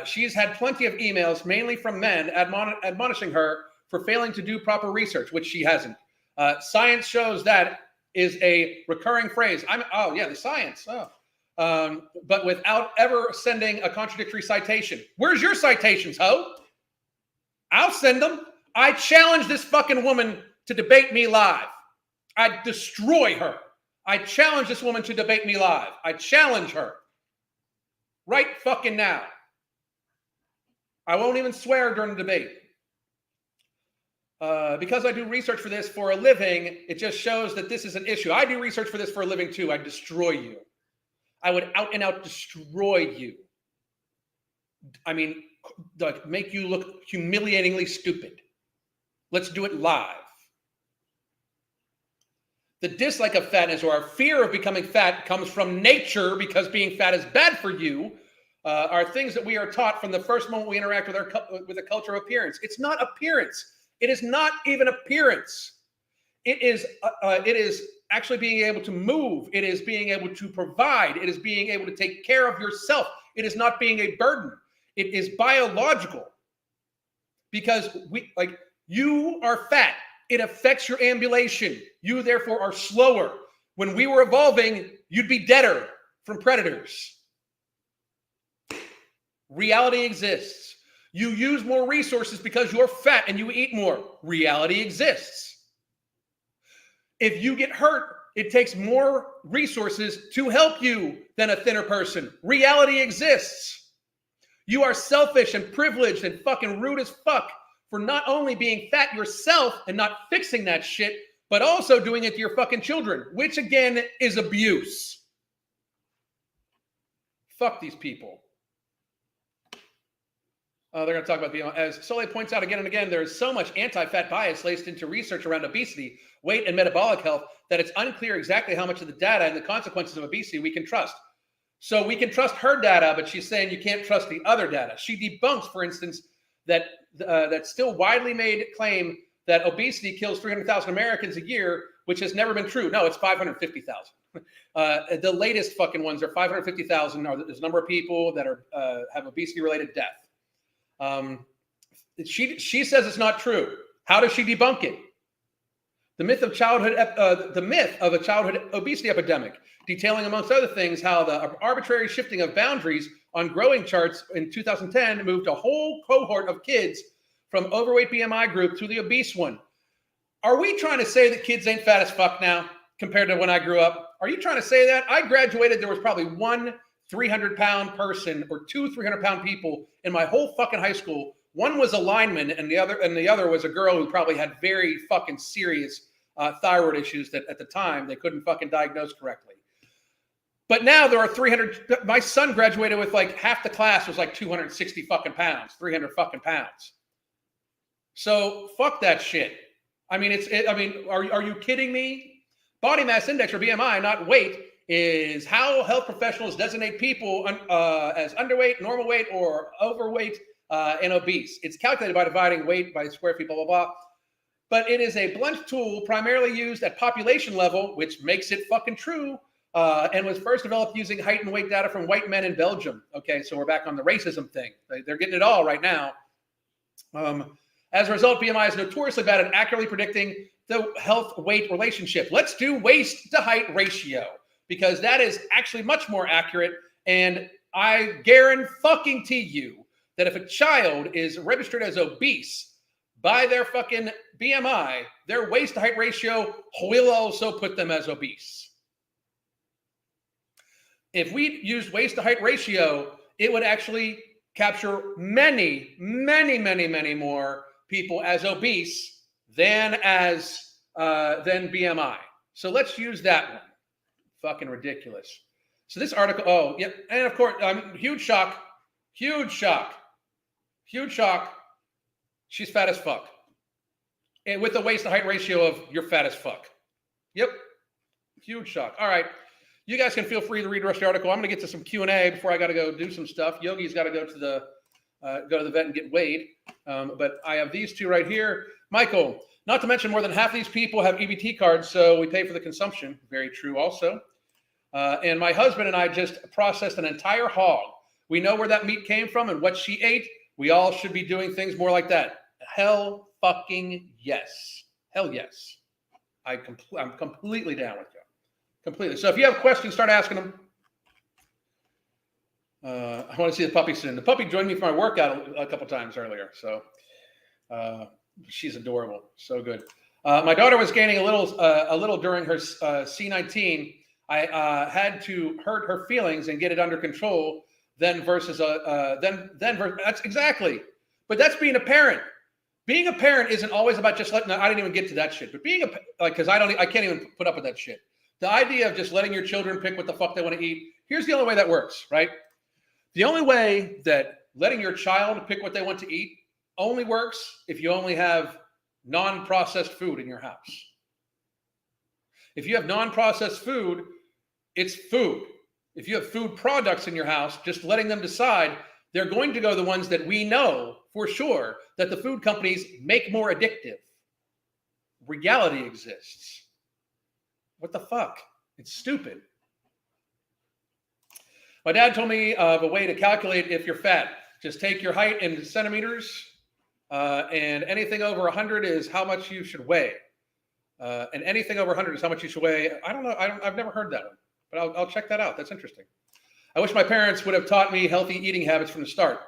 She's had plenty of emails, mainly from men, admonishing her for failing to do proper research, which she hasn't. Science shows that is a recurring phrase. The science. Oh. but without ever sending a contradictory citation. Where's your citations, ho? I'll send them. I challenge this fucking woman to debate me live. I'd destroy her. I challenge this woman to debate me live. I challenge her. Right fucking now. I won't even swear during the debate. Because I do research for this for a living, it just shows that this is an issue. I do research for this for a living too. I'd destroy you. I would out and out destroy you. I mean, like, make you look humiliatingly stupid. Let's do it live. The dislike of fatness or our fear of becoming fat comes from nature, because being fat is bad for you, are things that we are taught from the first moment we interact with the culture of appearance. It's not appearance. It is not even appearance. It is actually being able to move. It is being able to provide. It is being able to take care of yourself. It is not being a burden. It is biological, because you are fat. It affects your ambulation. You therefore are slower. When we were evolving, you'd be deader from predators. Reality exists. You use more resources because you're fat and you eat more. Reality exists. If you get hurt, it takes more resources to help you than a thinner person. Reality exists. You are selfish and privileged and fucking rude as fuck for not only being fat yourself and not fixing that shit, but also doing it to your fucking children, which again is abuse. Fuck these people. They're going to talk about, as Soleil points out again and again, there is so much anti-fat bias laced into research around obesity, weight, and metabolic health that it's unclear exactly how much of the data and the consequences of obesity we can trust. So we can trust her data, but she's saying you can't trust the other data. She debunks, for instance, that still widely made claim that obesity kills 300,000 Americans a year, which has never been true. No, it's 550,000. The latest fucking ones are 550,000. There's a number of people that are have obesity-related death. She says it's not true. How does she debunk it? The myth of a childhood obesity epidemic, detailing amongst other things how the arbitrary shifting of boundaries on growing charts in 2010 moved a whole cohort of kids from overweight BMI group to the obese one. Are we trying to say that kids ain't fat as fuck now compared to when I grew up? Are you trying to say that? I graduated, there was probably one 300-pound person or two 300-pound people in my whole fucking high school. One was a lineman, and the other was a girl who probably had very fucking serious thyroid issues that at the time they couldn't fucking diagnose correctly. But now there are 300. My son graduated with like half the class was like 260 fucking pounds, 300 fucking pounds. So fuck that shit. I mean, are you kidding me? Body mass index, or BMI, not weight, is how health professionals designate people as underweight, normal weight, or overweight and obese. It's calculated by dividing weight by square feet, blah, blah, blah. But it is a blunt tool primarily used at population level, which makes it fucking true, and was first developed using height and weight data from white men in Belgium. Okay, so we're back on the racism thing. They're getting it all right now. As a result, BMI is notoriously bad at accurately predicting the health-weight relationship. Let's do waist-to-height ratio, because that is actually much more accurate. And I guarantee you that if a child is registered as obese by their fucking BMI, their waist-to-height ratio will also put them as obese. If we used waist-to-height ratio, it would actually capture many, many, many, many more people as obese than BMI. So let's use that one. Fucking ridiculous. So this article, oh, yeah, and of course, huge shock. She's fat as fuck. And with the waist to height ratio of you're fat as fuck. Yep. Huge shock. All right. You guys can feel free to read the rest of the article. I'm going to get to some Q&A before I got to go do some stuff. Yogi's got to go to the vet and get weighed. But I have these two right here. Michael, not to mention more than half of these people have EBT cards, so we pay for the consumption. Very true also. And my husband and I just processed an entire hog. We know where that meat came from and what she ate. We all should be doing things more like that. Hell fucking yes. Hell yes. I'm completely down with you. Completely. So if you have questions, start asking them. I want to see the puppy soon. The puppy joined me for my workout a couple times earlier. So she's adorable. So good. My daughter was gaining a little during her C19. I had to hurt her feelings and get it under control. Then that's exactly. But that's being a parent. Being a parent isn't always about just letting. I didn't even get to that shit. But being because I can't even put up with that shit. The idea of just letting your children pick what the fuck they want to eat. Here's the only way that works, right? The only way that letting your child pick what they want to eat only works if you only have non-processed food in your house. If you have non-processed food, it's food. If you have food products in your house, just letting them decide, they're going to go the ones that we know for sure that the food companies make more addictive. Reality exists. What the fuck? It's stupid. My dad told me of a way to calculate if you're fat. Just take your height in centimeters, and anything over 100 is how much you should weigh. And anything over 100 is how much you should weigh. I don't know. I've never heard that one, but I'll check that out. That's interesting. I wish my parents would have taught me healthy eating habits from the start.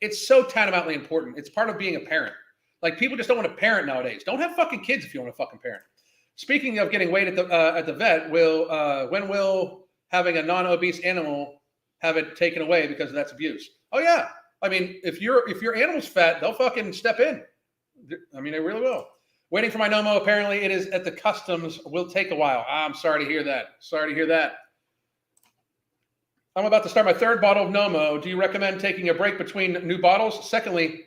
It's so tantamountly important. It's part of being a parent. Like, people just don't want to parent nowadays. Don't have fucking kids if you want to fucking parent. Speaking of getting weight at the vet, when will having a non-obese animal have it taken away because that's abuse? Oh yeah. I mean, if your animal's fat, they'll fucking step in. I mean, they really will. Waiting for my Nomo. Apparently it is at the customs. Will take a while. I'm sorry to hear that. Sorry to hear that. I'm about to start my third bottle of Nomo. Do you recommend taking a break between new bottles? Secondly,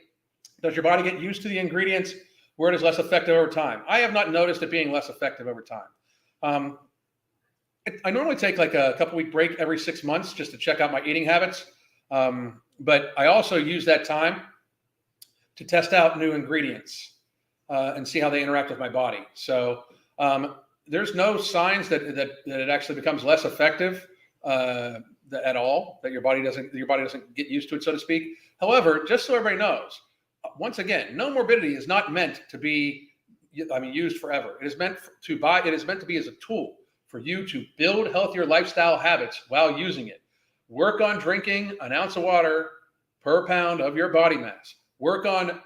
does your body get used to the ingredients where it is less effective over time? I have not noticed it being less effective over time. I normally take like a couple-week break every 6 months just to check out my eating habits. But I also use that time to test out new ingredients and see how they interact with my body. So there's no signs that it actually becomes less effective at all, that your body doesn't get used to it, so to speak. However, just so everybody knows, once again, no morbidity is not meant to be, used forever. It is meant to be as a tool for you to build healthier lifestyle habits while using it. Work on drinking an ounce of water per pound of your body mass. Work on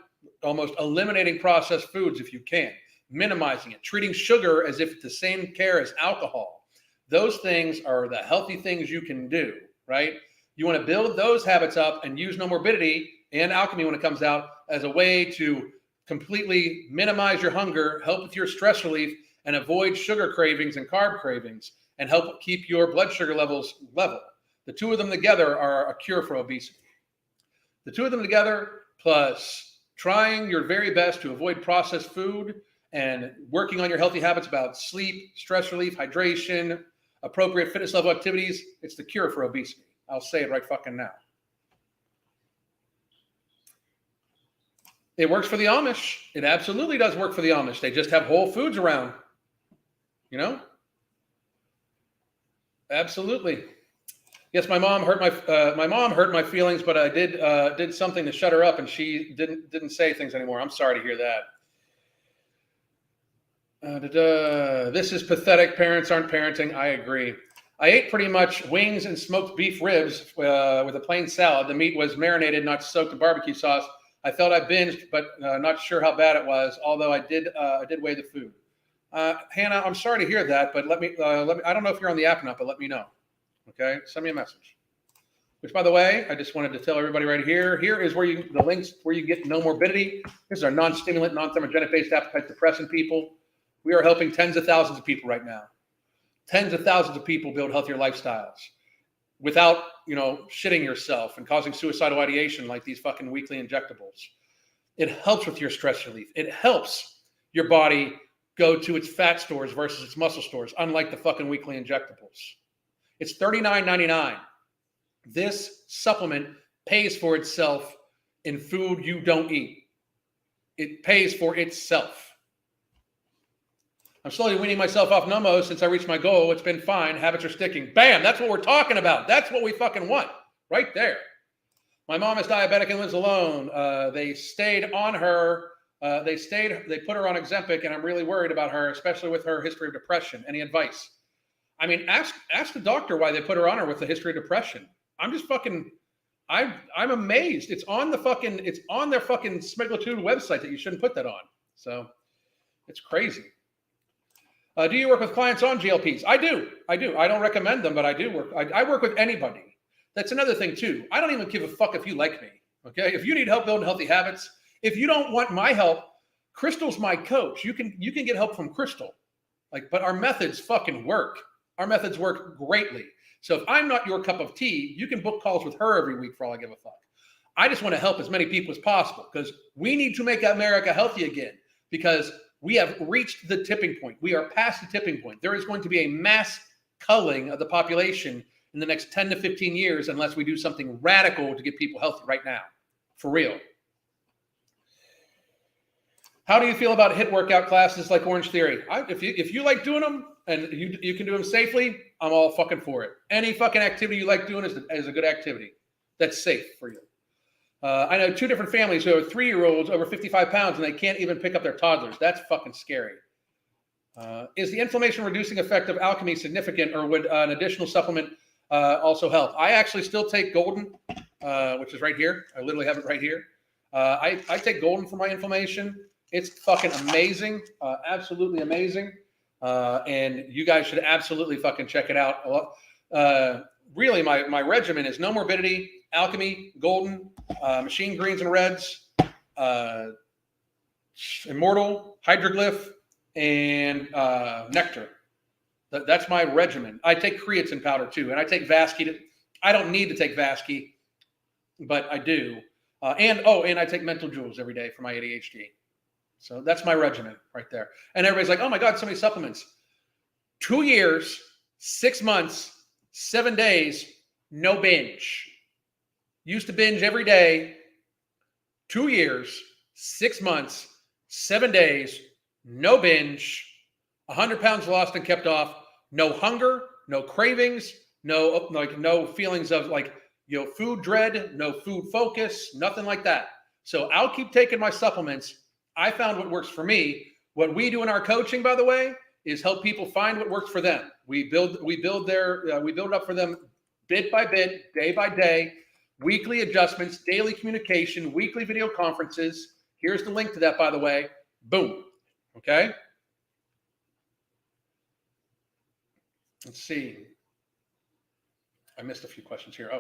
almost eliminating processed foods if you can, minimizing it, treating sugar as if it's the same care as alcohol. Those things are the healthy things you can do, right? You want to build those habits up and use no morbidity and alchemy when it comes out as a way to completely minimize your hunger, help with your stress relief, and avoid sugar cravings and carb cravings, and help keep your blood sugar levels level. The two of them together are a cure for obesity. The two of them together, plus trying your very best to avoid processed food and working on your healthy habits about sleep, stress relief, hydration, appropriate fitness level activities, it's the cure for obesity. I'll say it right fucking now. It works for the Amish. It absolutely does work for the Amish. They just have Whole Foods around. You know? Absolutely. Yes, my mom hurt my feelings, but I did something to shut her up, and she didn't say things anymore. I'm sorry to hear that. This is pathetic. Parents aren't parenting. I agree. I ate pretty much wings and smoked beef ribs with a plain salad. The meat was marinated, not soaked in barbecue sauce. I felt I binged, but not sure how bad it was. Although I did weigh the food. Hannah, I'm sorry to hear that, but let me. I don't know if you're on the app or not, but let me know. Okay, send me a message. Which, by the way, I just wanted to tell everybody right here. Here is where the links where you get no morbidity. This is our non-stimulant, non-thermogenic-based appetite suppressant people. We are helping tens of thousands of people right now. Tens of thousands of people build healthier lifestyles without, shitting yourself and causing suicidal ideation like these fucking weekly injectables. It helps with your stress relief. It helps your body go to its fat stores versus its muscle stores, unlike the fucking weekly injectables. It's $39.99. This supplement pays for itself in food you don't eat. It pays for itself. I'm slowly weaning myself off Nomo since I reached my goal. It's been fine. Habits are sticking. Bam! That's what we're talking about. That's what we fucking want. Right there. My mom is diabetic and lives alone. They stayed on her. They put her on Ozempic, and I'm really worried about her, especially with her history of depression. Any advice? I mean, ask the doctor why they put her on her with the history of depression. I'm just fucking, I'm amazed. It's on their fucking Smeglitude website that you shouldn't put that on. So it's crazy. Do you work with clients on GLPs? I do. I don't recommend them, but I do work. I work with anybody. That's another thing too. I don't even give a fuck if you like me. Okay. If you need help building healthy habits, if you don't want my help, Crystal's my coach. You can get help from Crystal. But our methods fucking work. Our methods work greatly. So if I'm not your cup of tea, you can book calls with her every week for all I give a fuck. I just want to help as many people as possible because we need to make America healthy again because we have reached the tipping point. We are past the tipping point. There is going to be a mass culling of the population in the next 10 to 15 years unless we do something radical to get people healthy right now. For real. How do you feel about HIIT workout classes like Orange Theory? If you like doing them and you can do them safely, I'm all fucking for it. Any fucking activity you like doing is a good activity that's safe for you. I know 2 different families who have 3-year-olds over 55 pounds and they can't even pick up their toddlers. That's fucking scary. Is the inflammation reducing effect of alchemy significant or would an additional supplement also help? I actually still take Golden, which is right here. I literally have it right here. I take Golden for my inflammation. It's fucking amazing, absolutely amazing. And you guys should absolutely fucking check it out. Really, my regimen is No Morbidity, Alchemy, Golden, Machine Greens and Reds, Immortal, Hydroglyph, and Nectar. That's my regimen. I take creatine powder too, and I take Vasky. I don't need to take Vasky, but I do. And I take Mental Jewels every day for my ADHD. So that's my regimen right there. And everybody's like, oh my God, so many supplements. 2 years, 6 months, 7 days, no binge. Used to binge every day. 2 years, 6 months, 7 days, no binge. 100 pounds lost and kept off. No hunger, no cravings, no feelings of food dread, no food focus, nothing like that. So I'll keep taking my supplements. I found what works for me. What we do in our coaching, by the way, is help people find what works for them. We build it up for them bit by bit, day by day, weekly adjustments, daily communication, weekly video conferences. Here's the link to that, by the way. Boom. Okay. Let's see. I missed a few questions here.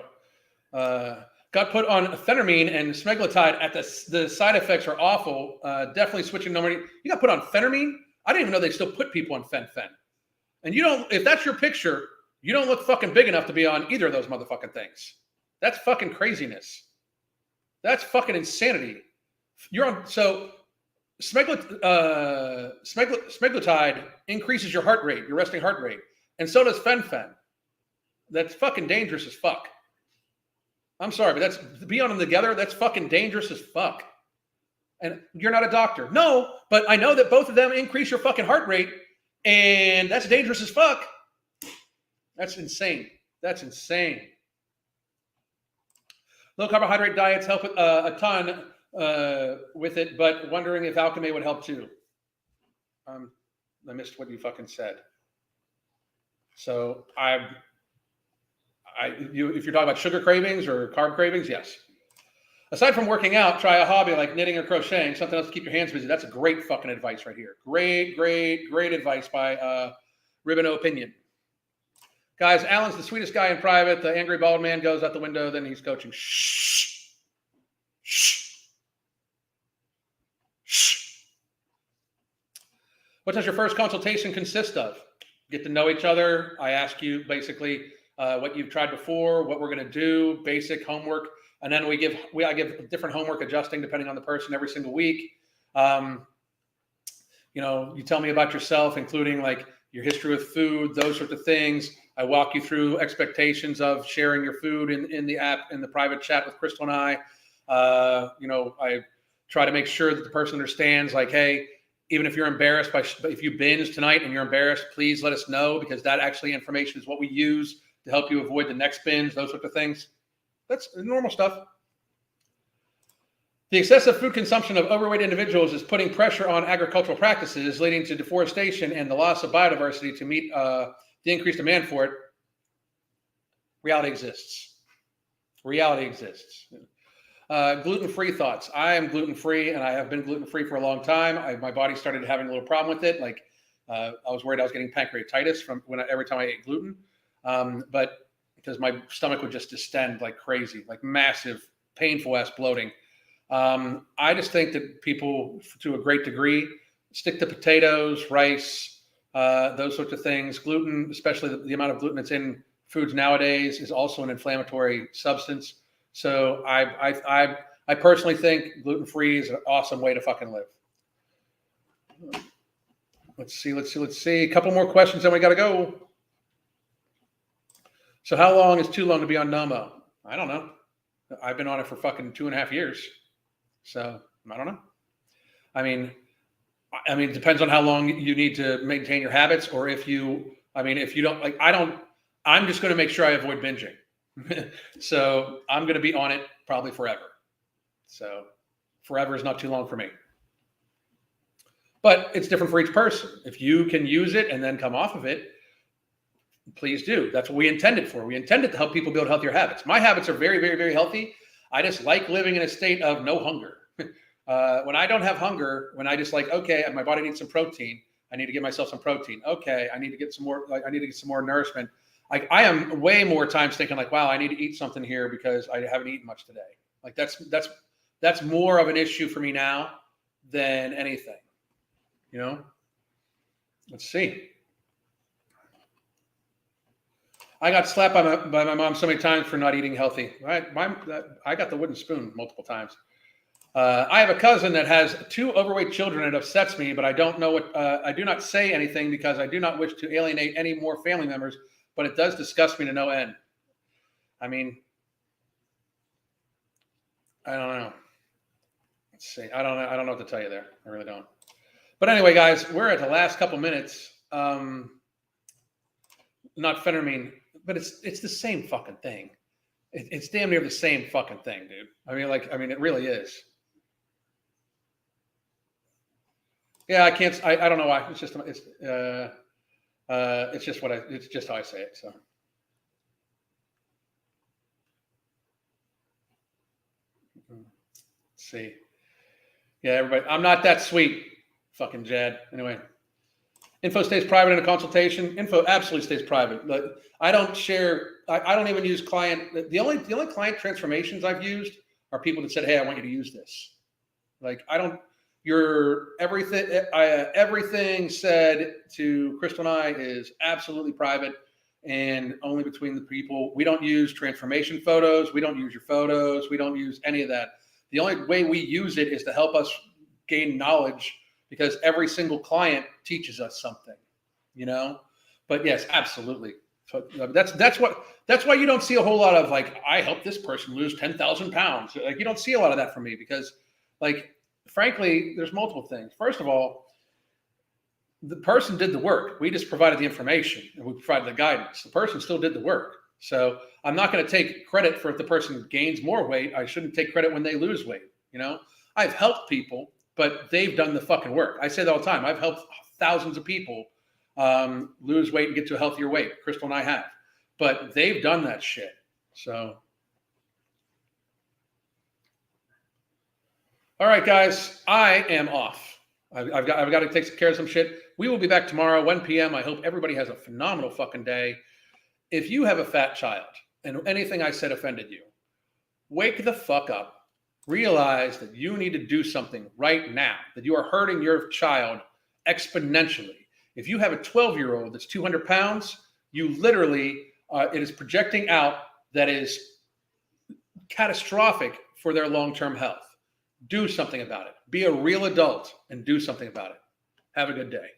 Got put on phentermine and smeglutide at the side effects are awful. Definitely switching number. You got put on phentermine? I didn't even know they still put people on fen. And you don't, if that's your picture, you don't look fucking big enough to be on either of those motherfucking things. That's fucking craziness. That's fucking insanity. You're on, so smeglutide increases your heart rate, your resting heart rate. And so does fen. That's fucking dangerous as fuck. I'm sorry, but to be on them together, that's fucking dangerous as fuck. And you're not a doctor. No, but I know that both of them increase your fucking heart rate, and that's dangerous as fuck. That's insane. That's insane. Low carbohydrate diets help a ton with it, but wondering if alchemy would help too. I missed what you fucking said. So if you're talking about sugar cravings or carb cravings, yes. Aside from working out, try a hobby like knitting or crocheting, something else to keep your hands busy. That's a great fucking advice right here. Great advice by Ribbon Opinion. Guys, Alan's the sweetest guy in private. The angry bald man goes out the window, then he's coaching. Shh. What does your first consultation consist of? Get to know each other. I ask you basically what you've tried before, what we're going to do, basic homework. And then I give different homework adjusting depending on the person every single week. You tell me about yourself, including like your history with food, those sorts of things. I walk you through expectations of sharing your food in the app, in the private chat with Crystal and I. I try to make sure that the person understands, like, hey, even if you're embarrassed if you binge tonight and you're embarrassed, please let us know, because that actually information is what we use to help you avoid the next binge, those sorts of things. That's normal stuff. The excessive food consumption of overweight individuals is putting pressure on agricultural practices, leading to deforestation and the loss of biodiversity to meet the increased demand for it. Reality exists. Reality exists. Gluten-free thoughts. I am gluten-free, and I have been gluten-free for a long time. My body started having a little problem with it. Like I was worried I was getting pancreatitis from every time I ate gluten, but because my stomach would just distend like crazy, like massive, painful ass bloating. I just think that people, to a great degree, stick to potatoes, rice, those sorts of things. Gluten, especially the amount of gluten that's in foods nowadays, is also an inflammatory substance. So I personally think gluten-free is an awesome way to fucking live. Let's see. A couple more questions, then we got to go. So how long is too long to be on Nomo? I don't know. I've been on it for fucking 2.5 years. So I don't know. I mean, it depends on how long you need to maintain your habits, or if you don't like, I'm just going to make sure I avoid binging. So I'm going to be on it probably forever. So forever is not too long for me. But it's different for each person. If you can use it and then come off of it, please do. That's what we intended for. We intended to help people build healthier habits. My habits are very, very, very healthy. I just like living in a state of no hunger. When I don't have hunger, when I just like, okay, my body needs some protein. I need to get myself some protein. Okay, I need to get some more. Like, I need to get some more nourishment. I am way more times thinking like, wow, I need to eat something here because I haven't eaten much today. Like that's more of an issue for me now than anything. You know. Let's see. I got slapped by my mom so many times for not eating healthy. I got the wooden spoon multiple times. I have a cousin that has 2 overweight children. It upsets me, but I don't know what. I do not say anything because I do not wish to alienate any more family members. But it does disgust me to no end. I mean, I don't know. Let's see. I don't know what to tell you there. I really don't. But anyway, guys, we're at the last couple minutes. Not phentermine, but it's the same fucking thing. It's damn near the same fucking thing, dude. I mean, it really is. Yeah, I can't. I don't know why. It's just how I say it. So. Let's see. Yeah, everybody. I'm not that sweet. Fucking Jad. Anyway. Info stays private in a consultation. Info absolutely stays private. But I don't share. I don't even use client. The only client transformations I've used are people that said, "Hey, I want you to use this." Like I don't. Everything said to Crystal and I is absolutely private and only between the people. We don't use transformation photos. We don't use your photos. We don't use any of that. The only way we use it is to help us gain knowledge, because every single client teaches us something, you know. But yes, absolutely. So that's why you don't see a whole lot of like, I helped this person lose 10,000 pounds. Like you don't see a lot of that from me because, like, frankly, there's multiple things. First of all, the person did the work. We just provided the information and we provided the guidance. The person still did the work. So I'm not going to take credit for if the person gains more weight. I shouldn't take credit when they lose weight. You know, I've helped people, but they've done the fucking work. I say that all the time. I've helped thousands of people lose weight and get to a healthier weight. Crystal and I have, but they've done that shit. So. All right, guys, I am off. I've got to take care of some shit. We will be back tomorrow, 1 p.m. I hope everybody has a phenomenal fucking day. If you have a fat child and anything I said offended you, wake the fuck up. Realize that you need to do something right now, that you are hurting your child exponentially. If you have a 12-year-old that's 200 pounds, you literally, it is projecting out that is catastrophic for their long-term health. Do something about it. Be a real adult and do something about it. Have a good day.